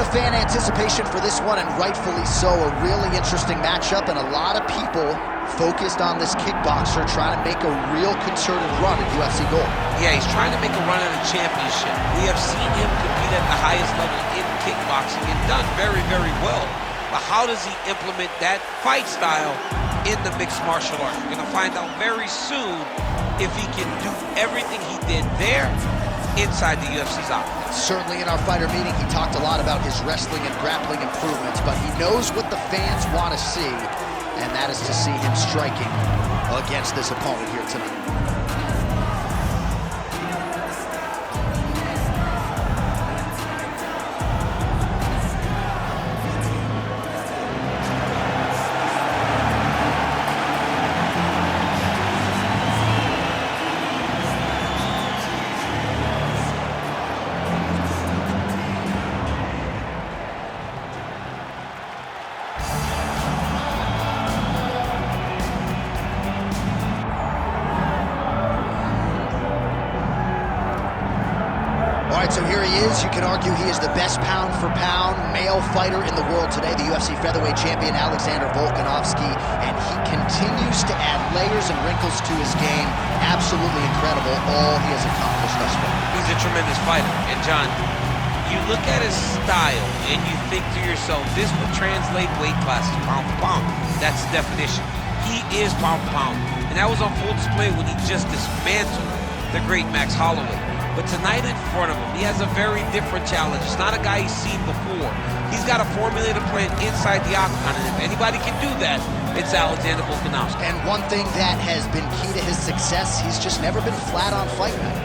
lot of fan anticipation for this one, and rightfully so. A really interesting matchup, and a lot of people focused on this kickboxer trying to make a real concerted run at UFC Gold. Yeah, he's trying to make a run at a championship. We have seen him compete at the highest level in kickboxing and done very, very well. But how does he implement that fight style in the mixed martial arts? We're going to find out very soon if he can do everything he did there inside the UFC's octagon. Certainly in our fighter meeting, he talked a lot about his wrestling and grappling improvements, but he knows what the fans want to see, and that is to see him striking against this opponent here tonight. So here he is. You can argue he is the best pound-for-pound male fighter in the world today, the UFC featherweight champion Alexander Volkanovski, and he continues to add layers and wrinkles to his game. Absolutely incredible, all he has accomplished thus far. He's a tremendous fighter. And John, you look at his style and you think to yourself, this would translate weight classes pound for pound. That's the definition. He is pound for pound. And that was on full display when he just dismantled the great Max Holloway. But tonight in front of him, he has a very different challenge. It's not a guy he's seen before. He's got a formulated plan inside the octagon, and if anybody can do that, it's Alexander Volkanovski. And one thing that has been key to his success, he's just never been flat on fight night.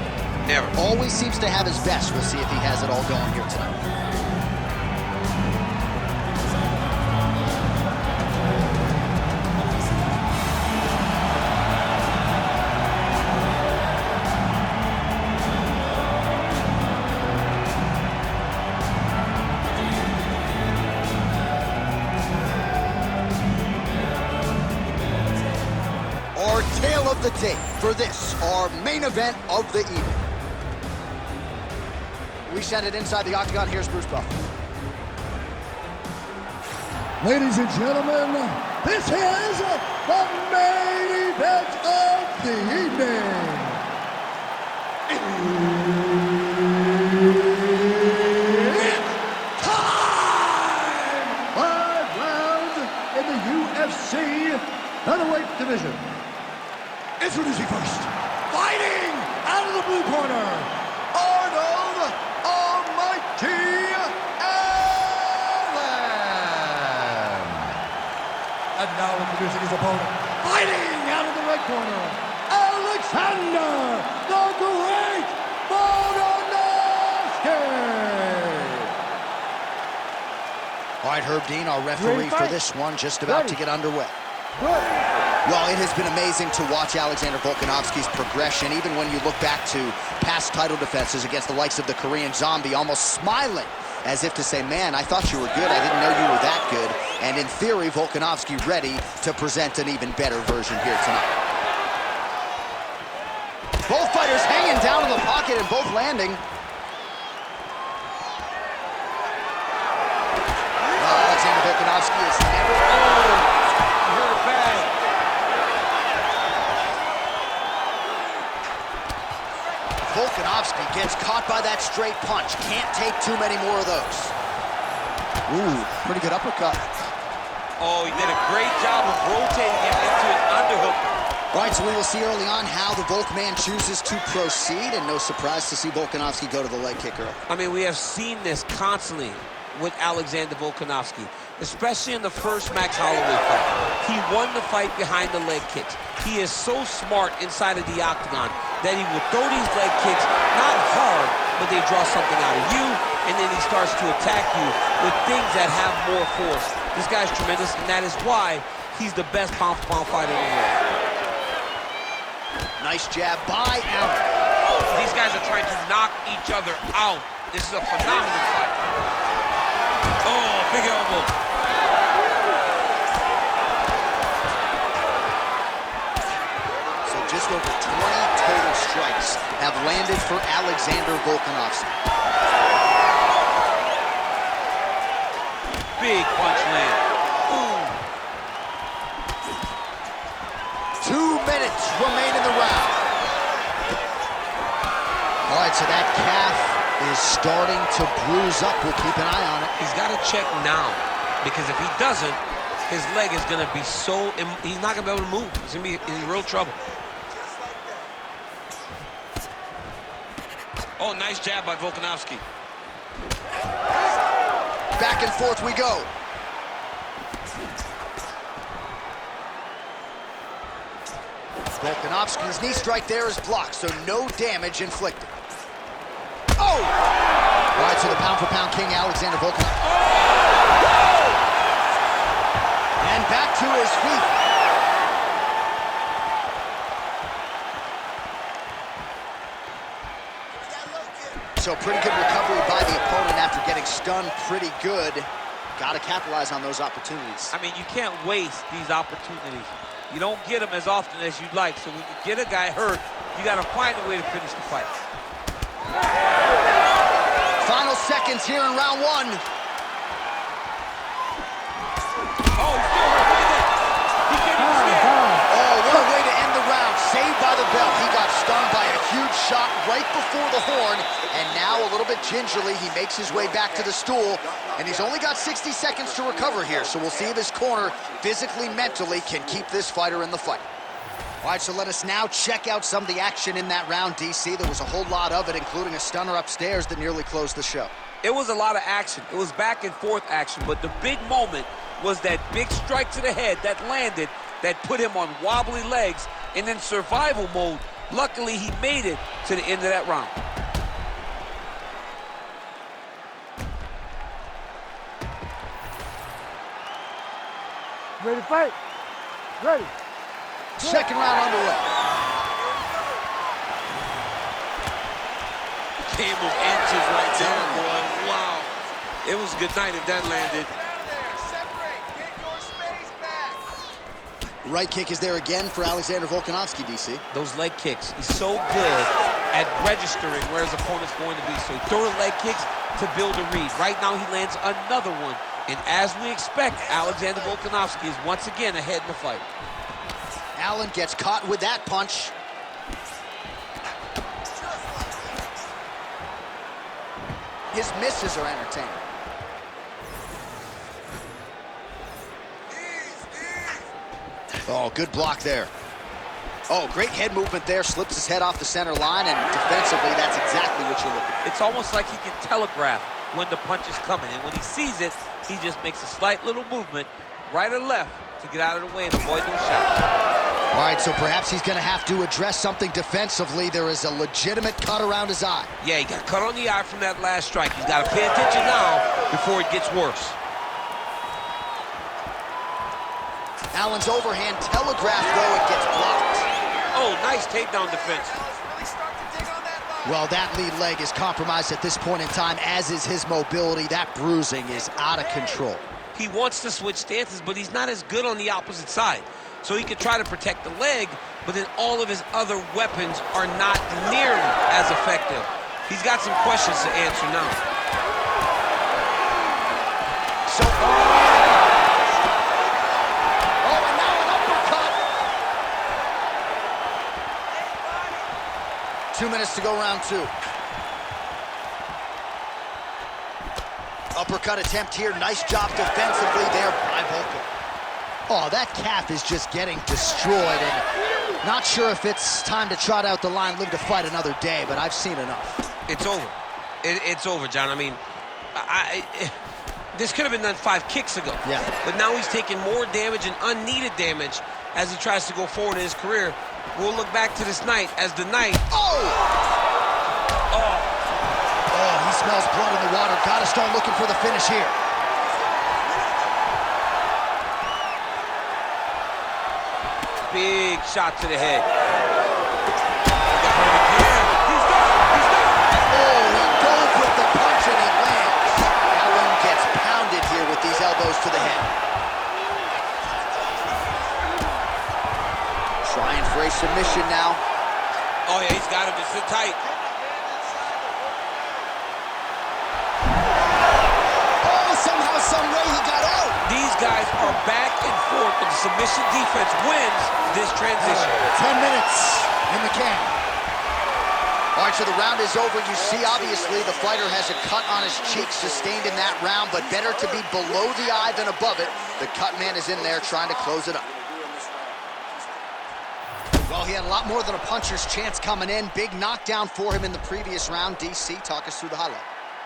Never. Always seems to have his best. We'll see if he has it all going here tonight. Our tale of the tape for this, our main event of the evening. We send it inside the octagon. Here's Bruce Buffer. Ladies and gentlemen, this is the main event of the evening. It's time! 5 rounds in the UFC featherweight division. Introducing first, fighting out of the blue corner, Arnold Almighty Allen. And now introducing his opponent, fighting out of the red corner, Alexander the Great Volkanovski. All right, Herb Dean, our referee for this one, just about to get underway. Well, it has been amazing to watch Alexander Volkanovski's progression, even when you look back to past title defenses against the likes of the Korean Zombie, almost smiling as if to say, man, I thought you were good, I didn't know you were that good. And in theory, Volkanovski ready to present an even better version here tonight. Both fighters hanging down in the pocket and both landing. Well, Alexander Volkanovski is never... You heard it bad. Volkanovski gets caught by that straight punch. Can't take too many more of those. Ooh, pretty good uppercut. Oh, he did a great job of rotating him into an underhook. All right, so we will see early on how the Volkman chooses to proceed, and no surprise to see Volkanovski go to the leg kick early. I mean, we have seen this constantly with Alexander Volkanovski, especially in the first Max Holloway fight. He won the fight behind the leg kicks. He is so smart inside of the octagon that he will throw these leg kicks, not hard, but they draw something out of you, and then he starts to attack you with things that have more force. This guy's tremendous, and that is why he's the best pound-for-pound fighter in the world. Nice jab by Allen. These guys are trying to knock each other out. This is a phenomenal fight. Oh, big elbow. So just over 20 total strikes have landed for Alexander Volkanovski. big punch land. Ooh. 2 minutes remain in the round. All right, so that calf is starting to bruise up. We'll keep an eye on it. He's got to check now, because if he doesn't, his leg is going to be so... He's not going to be able to move. He's going to be in real trouble. Oh, nice jab by Volkanovski. Back and forth we go. Volkanovski's knee strike there is blocked, so no damage inflicted. Oh! All right, so the pound-for-pound king, Alexander Volkanovski. Oh! And back to his feet. So pretty good recovery by the opponent after getting stunned pretty good. Got to capitalize on those opportunities. I mean, you can't waste these opportunities. You don't get them as often as you'd like. So when you get a guy hurt, you got to find a way to finish the fight. Final seconds here in round one. Oh, he's still hurt. Look at that. He can't even stand. Oh, what a way to end the round. Saved by the bell. He got stunned by a huge shot right before the horn. And now, a little bit gingerly, he makes his way back to the stool. And he's only got 60 seconds to recover here. So we'll see if his corner, physically, mentally, can keep this fighter in the fight. All right, so let us now check out some of the action in that round, DC. There was a whole lot of it, including a stunner upstairs that nearly closed the show. It was a lot of action. It was back and forth action. But the big moment was that big strike to the head that landed, that put him on wobbly legs, and in survival mode. Luckily, he made it to the end of that round. Ready to fight? Ready. Second round underway. Came of inches right there, boy. Wow. It was a good night if that landed. Right kick is there again for Alexander Volkanovski, DC. Those leg kicks. He's so good at registering where his opponent's going to be. So he throws leg kicks to build a read. Right now he lands another one. And as we expect, Alexander Volkanovski is once again ahead in the fight. Allen gets caught with that punch. His misses are entertaining. Oh, good block there. Oh, great head movement there. Slips his head off the center line, and defensively, that's exactly what you're looking for. It's almost like he can telegraph when the punch is coming. And when he sees it, he just makes a slight little movement, right or left, to get out of the way and avoid those shots. All right, so perhaps he's going to have to address something defensively. There is a legitimate cut around his eye. Yeah, he got cut on the eye from that last strike. He's got to pay attention now before it gets worse. Allen's overhand telegraph, though, it gets blocked. Oh, nice takedown defense. Well, that lead leg is compromised at this point in time, as is his mobility. That bruising is out of control. He wants to switch stances, but he's not as good on the opposite side. So he could try to protect the leg, but then all of his other weapons are not nearly as effective. He's got some questions to answer now. So, and now an uppercut. 2 minutes to go, round two. Uppercut attempt here. Nice job defensively there by Volka. Oh, that calf is just getting destroyed, and not sure if it's time to trot out the line, live to fight another day, but I've seen enough. It's over. It's over, John. I mean, this could have been done 5 kicks ago. Yeah. But now he's taking more damage and unneeded damage as he tries to go forward in his career. We'll look back to this night as the night. Oh! Oh, he smells blood in the water. Gotta start looking for the finish here. Big shot to the head. He's done. Oh, he goes with the punch and he lands. Allen gets pounded here with these elbows to the head. Trying for a submission now. Oh, yeah, he's got him. Just sit tight. Oh, somehow, some way he got guys are back and forth, and the submission defense wins this transition. 10 minutes in the can. All right, so the round is over. You see, obviously, the fighter has a cut on his cheek sustained in that round, but better to be below the eye than above it. The cut man is in there trying to close it up. Well, he had a lot more than a puncher's chance coming in. Big knockdown for him in the previous round. DC, talk us through the highlight.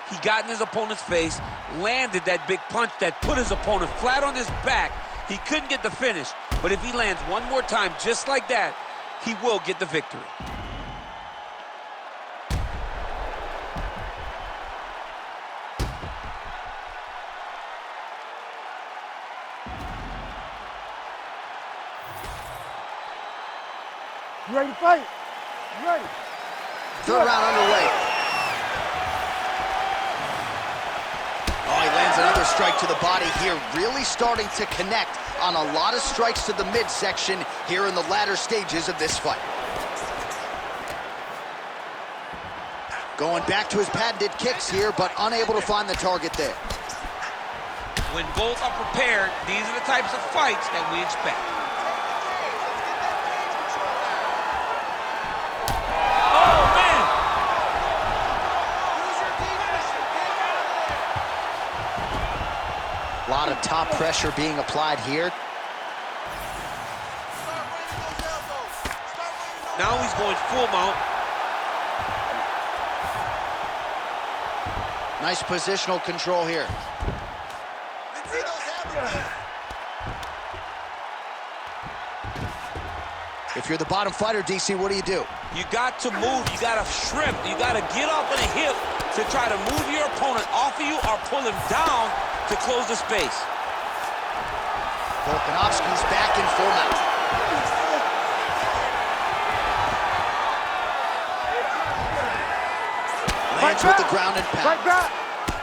He got in his opponent's face, landed that big punch that put his opponent flat on his back. He couldn't get the finish, but if he lands one more time just like that, he will get the victory. You ready to fight? You ready? Third round underway. Oh, he lands another strike to the body here, really starting to connect on a lot of strikes to the midsection here in the latter stages of this fight. Going back to his patented kicks here, but unable to find the target there. When both are prepared, these are the types of fights that we expect. A lot of top pressure being applied here. Now he's going full mount. Nice positional control here. If you're the bottom fighter, DC, what do? You got to move, you got to shrimp, you got to get off on a hip to try to move your opponent off of you or pull him down to close the space. Volkanovski's back in full mount. Lands with the ground and pound.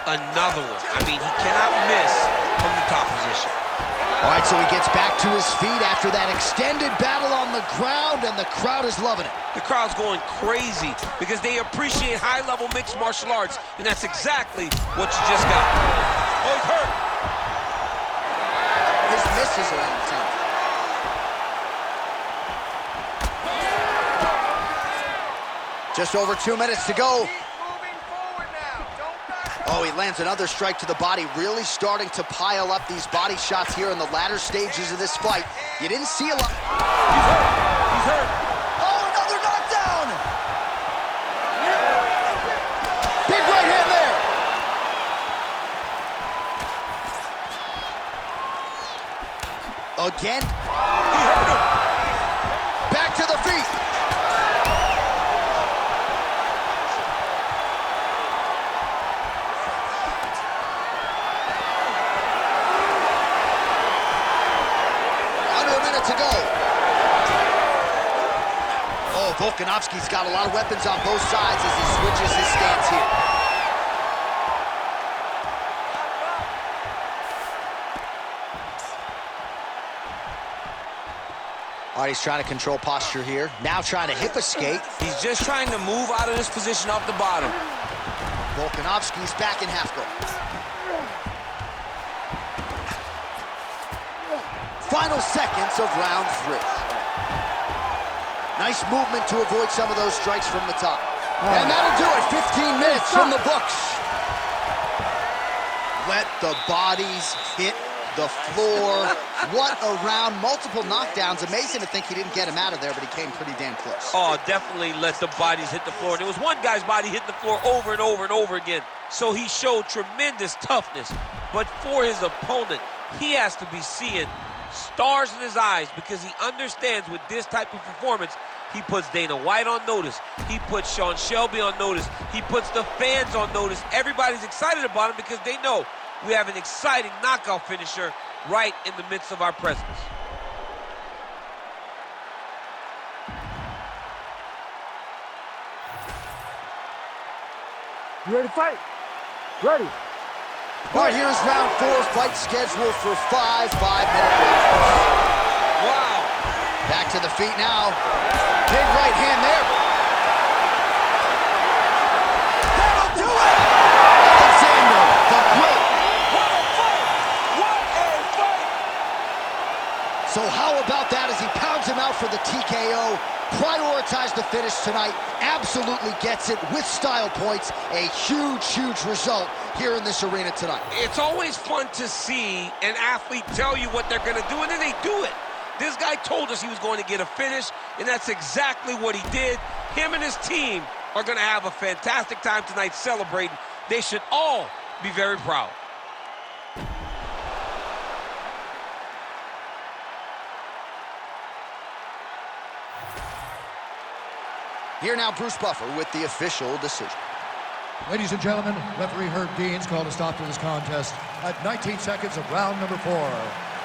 Another one. I mean, he cannot miss from the top position. All right, so he gets back to his feet after that extended battle on the ground, and the crowd is loving it. The crowd's going crazy because they appreciate high-level mixed martial arts, and that's exactly what you just got. Oh, he's hurt. His misses are entertaining. Just over 2 minutes to go. Oh, he lands another strike to the body, really starting to pile up these body shots here in the latter stages of this fight. You didn't see a lot. He's hurt. He's hurt. Oh, another knockdown! Big right hand there. Again. He hurt him. Back to the feet. To go. Oh, Volkanovski's got a lot of weapons on both sides as he switches his stance here. All right, he's trying to control posture here. Now trying to hip escape. He's just trying to move out of this position off the bottom. Volkanovski's back in half guard. Final seconds of round 3. Nice movement to avoid some of those strikes from the top. And that'll do it. 15 minutes from the books. Let the bodies hit the floor. What a round. Multiple knockdowns. Amazing to think he didn't get him out of there, but he came pretty damn close. Oh, definitely let the bodies hit the floor. There was one guy's body hitting the floor over and over and over again. So he showed tremendous toughness. But for his opponent, he has to be seeing stars in his eyes because he understands with this type of performance, he puts Dana White on notice. He puts Sean Shelby on notice. He puts the fans on notice. Everybody's excited about him because they know we have an exciting knockout finisher right in the midst of our presence. You ready to fight? Ready. All right, here's round 4, fight scheduled for 5 5-minute rounds. Wow. Back to the feet now. Big right hand there. That'll do it! Alexander, the Great. What a fight! What a fight! So how about that as he pounds him out for the TKO? Prioritized the finish tonight, absolutely gets it with style points. A huge, huge result here in this arena tonight. It's always fun to see an athlete tell you what they're going to do, and then they do it. This guy told us he was going to get a finish, and that's exactly what he did. Him and his team are going to have a fantastic time tonight celebrating. They should all be very proud. Here now, Bruce Buffer with the official decision. Ladies and gentlemen, referee Herb Dean's called a stop to this contest at 19 seconds of round number 4.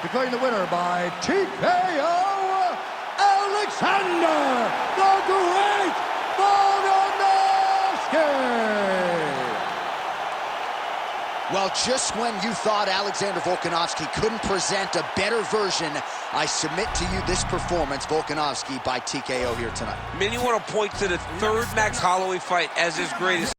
Declaring the winner by TKO, Alexander the Great Volkanovski! Well, just when you thought Alexander Volkanovski couldn't present a better version, I submit to you this performance, Volkanovski by TKO here tonight. Many want to point to the third Max Holloway fight as his greatest.